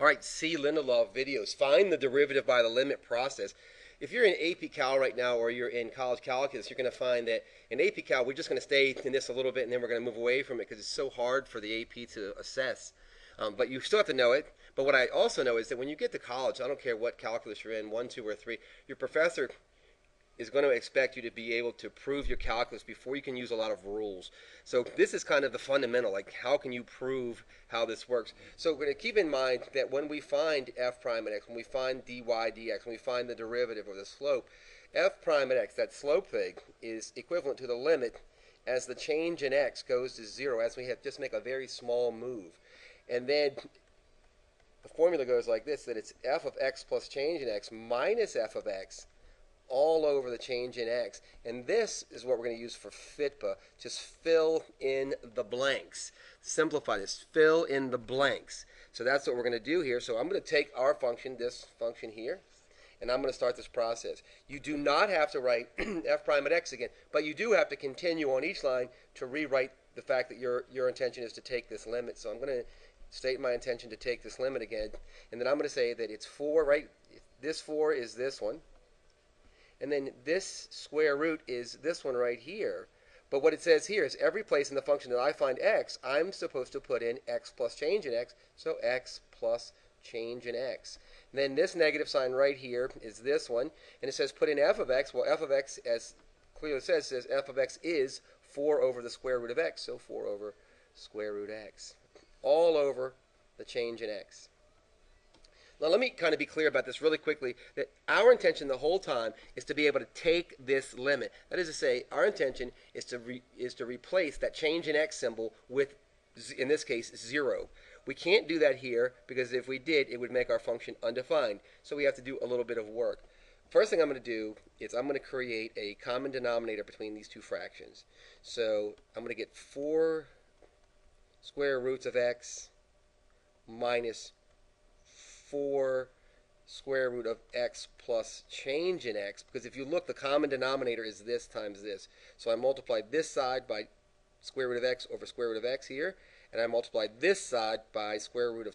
All right, see Lindelof videos. Find the derivative by the limit process. If you're in AP Cal right now or you're in college calculus, you're going to find that in AP Cal, we're just going to stay in this a little bit and then we're going to move away from it because it's so hard for the AP to assess. But you still have to know it. But what I also know is that when you get to college, I don't care what calculus you're in, 1, 2, or 3, your professor is going to expect you to be able to prove your calculus before you can use a lot of rules. So this is kind of the fundamental, like how can you prove how this works. So we're going to keep in mind that when we find f prime at x, when we find dy dx, when we find the derivative or the slope, f prime at x, that slope thing, is equivalent to the limit as the change in x goes to 0, as we have just make a very small move. And then the formula goes like this, that it's f of x plus change in x minus f of x all over the change in x. And this is what we're going to use for FITPA. Just fill in the blanks. Simplify this. Fill in the blanks. So that's what we're going to do here. So I'm going to take our function, this function here, and I'm going to start this process. You do not have to write f prime at x again, but you do have to continue on each line to rewrite the fact that your intention is to take this limit. So I'm going to state my intention to take this limit again, and then I'm going to say that it's 4, right? This 4 is this one. And then this square root is this one right here. But what it says here is every place in the function that I find x, I'm supposed to put in x plus change in x. So x plus change in x. And then this negative sign right here is this one. And it says put in f of x. Well, f of x, as clearly says f of x is 4 over the square root of x. So 4 over square root x. All over the change in x. Now let me kind of be clear about this really quickly, that our intention the whole time is to be able to take this limit. That is to say, our intention is to replace that change in x symbol with, in this case, 0. We can't do that here because if we did, it would make our function undefined. So we have to do a little bit of work. First thing I'm going to do is I'm going to create a common denominator between these two fractions. So I'm going to get 4 square roots of x minus 4 square root of x plus change in x, because if you look, the common denominator is this times this. So I multiply this side by square root of x over square root of x here, and I multiply this side by square root of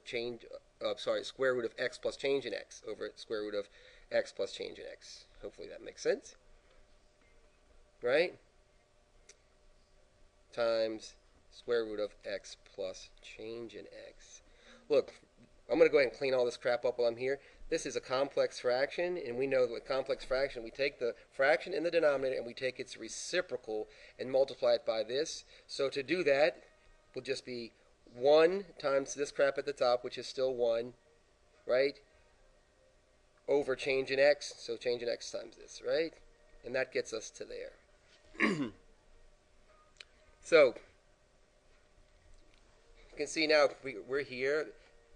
square root of x plus change in x over square root of x plus change in x. Hopefully that makes sense, right? Times square root of x plus change in x. Look, I'm going to go ahead and clean all this crap up while I'm here. This is a complex fraction, and we know that with complex fraction, we take the fraction in the denominator and we take its reciprocal and multiply it by this. So to do that will just be 1 times this crap at the top, which is still 1, right, over change in x. So change in x times this, right? And that gets us to there. So you can see now we're here.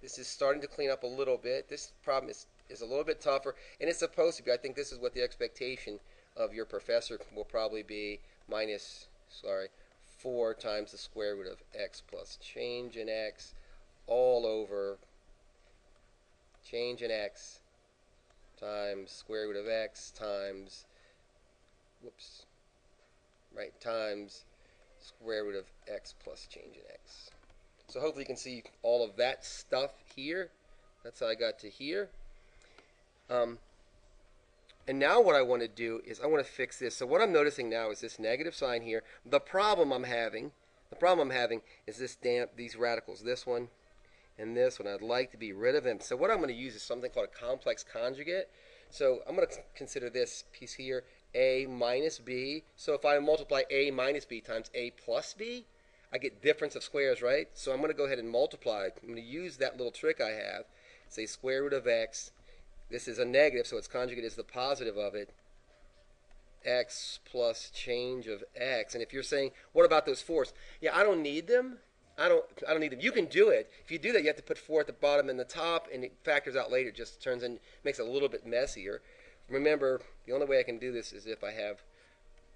This is starting to clean up a little bit. This problem is a little bit tougher, and it's supposed to be. I think this is what the expectation of your professor will probably be, minus, 4 times the square root of x plus change in x all over change in x times square root of x times, times square root of x plus change in x. So hopefully you can see all of that stuff here. That's how I got to here. And now what I want to do is I want to fix this. So what I'm noticing now is this negative sign here. The problem I'm having is these radicals, this one and this one. I'd like to be rid of them. So what I'm going to use is something called a complex conjugate. So I'm going to consider this piece here a minus b. So if I multiply a minus b times a plus b, I get difference of squares, right? So I'm going to go ahead and multiply. I'm going to use that little trick I have. Say square root of x. This is a negative, so its conjugate is the positive of it. X plus change of x. And if you're saying, what about those 4s? Yeah, I don't need them. I don't need them. You can do it. If you do that, you have to put 4 at the bottom and the top, and it factors out later. It just makes it a little bit messier. Remember, the only way I can do this is if I have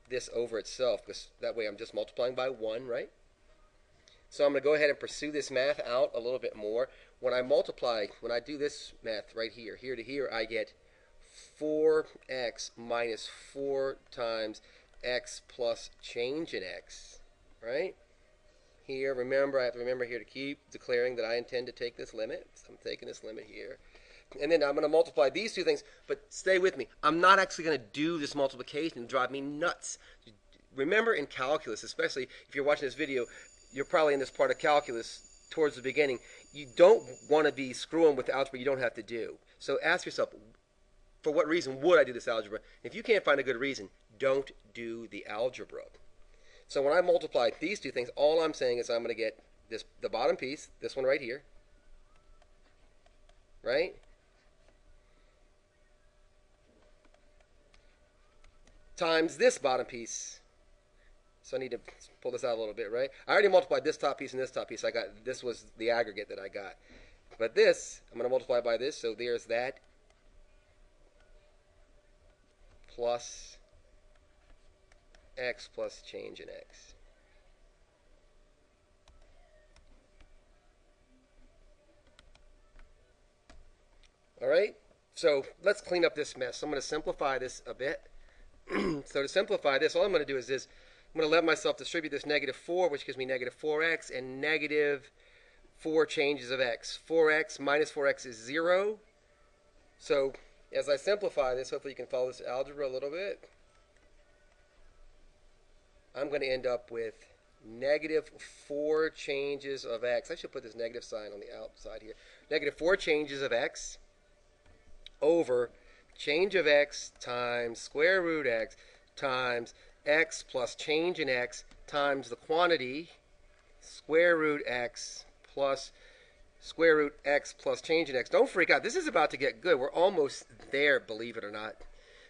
this over itself, because that way I'm just multiplying by 1, right? So I'm going to go ahead and pursue this math out a little bit more. When I do this math right here, here to here, I get 4x minus 4 times x plus change in x, right? here. Remember, I have to remember here to keep declaring that I intend to take this limit. So I'm taking this limit here. And then I'm going to multiply these two things, but stay with me. I'm not actually going to do this multiplication. It'll drive me nuts. Remember in calculus, especially if you're watching this video, you're probably in this part of calculus towards the beginning. You don't want to be screwing with algebra you don't have to do. So ask yourself, for what reason would I do this algebra? If you can't find a good reason, don't do the algebra. So when I multiply these two things, all I'm saying is I'm going to get the bottom piece, this one right here, right? Times this bottom piece. So I need to pull this out a little bit, right? I already multiplied this top piece and this top piece. This was the aggregate that I got. But this, I'm going to multiply by this, so there's that plus x plus change in x. All right? So let's clean up this mess. So I'm going to simplify this a bit. So to simplify this, all I'm going to do is this. I'm going to let myself distribute this negative 4, which gives me negative 4x, and negative 4 changes of x. 4x minus 4x is 0. So as I simplify this, hopefully you can follow this algebra a little bit. I'm going to end up with negative 4 changes of x. I should put this negative sign on the outside here. Negative 4 changes of x over change of x times square root x times x plus change in x times the quantity square root x plus square root x plus change in x. Don't freak out. This is about to get good. We're almost there, believe it or not.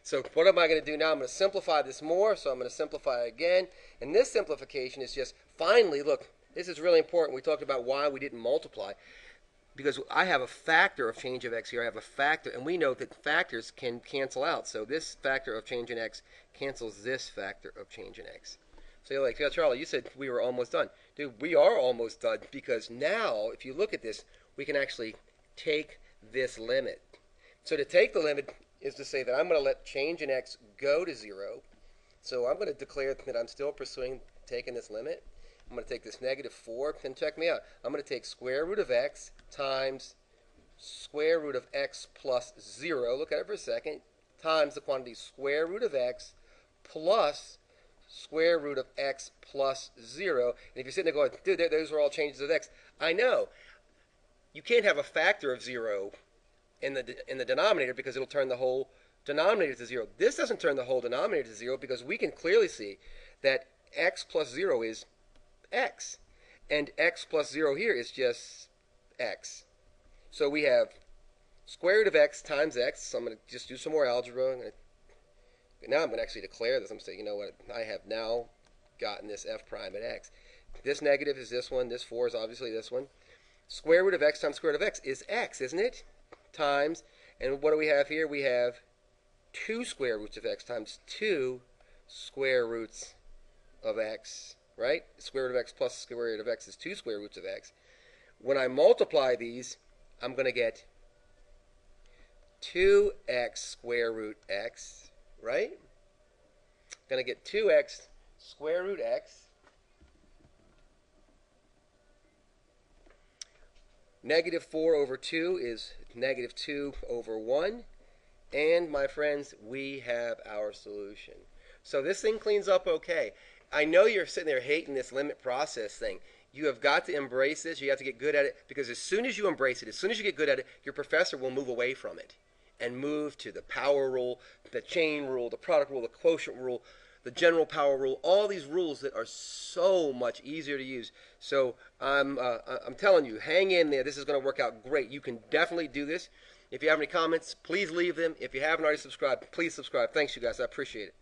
So what am I going to do now? I'm going to simplify this more. So I'm going to simplify again. And this simplification is just finally, look, this is really important. We talked about why we didn't multiply. Because I have a factor of change of x here. I have a factor, and we know that factors can cancel out. So this factor of change in x cancels this factor of change in x. So you're like, yeah, Charlie, you said we were almost done. Dude, we are almost done because now, if you look at this, we can actually take this limit. So to take the limit is to say that I'm going to let change in x go to 0. So I'm going to declare that I'm still pursuing taking this limit. I'm going to take this negative 4, and check me out. I'm going to take square root of x times square root of x plus 0, look at it for a second, times the quantity square root of x plus square root of x plus 0. And if you're sitting there going, dude, those are all changes of x, I know. You can't have a factor of 0 in the denominator because it'll turn the whole denominator to 0. This doesn't turn the whole denominator to 0 because we can clearly see that x plus 0 is x, and x plus 0 here is just x. So we have square root of x times x. So I'm going to just do some more algebra. Now I'm going to actually declare this. I'm going to say, you know what, I have now gotten this f prime at x. This negative is this one. This 4 is obviously this one. Square root of x times square root of x is x, isn't it? Times, and what do we have here? We have 2 square roots of x times 2 square roots of x. Right? Square root of x plus square root of x is 2 square roots of x. When I multiply these, I'm going to get 2x square root x, right? I'm going to get 2x square root x. Negative 4 over 2 is negative 2 over 1. And, my friends, we have our solution. So this thing cleans up okay. I know you're sitting there hating this limit process thing. You have got to embrace this. You have to get good at it because as soon as you embrace it, as soon as you get good at it, your professor will move away from it and move to the power rule, the chain rule, the product rule, the quotient rule, the general power rule, all these rules that are so much easier to use. So I'm telling you, hang in there. This is going to work out great. You can definitely do this. If you have any comments, please leave them. If you haven't already subscribed, please subscribe. Thanks, you guys. I appreciate it.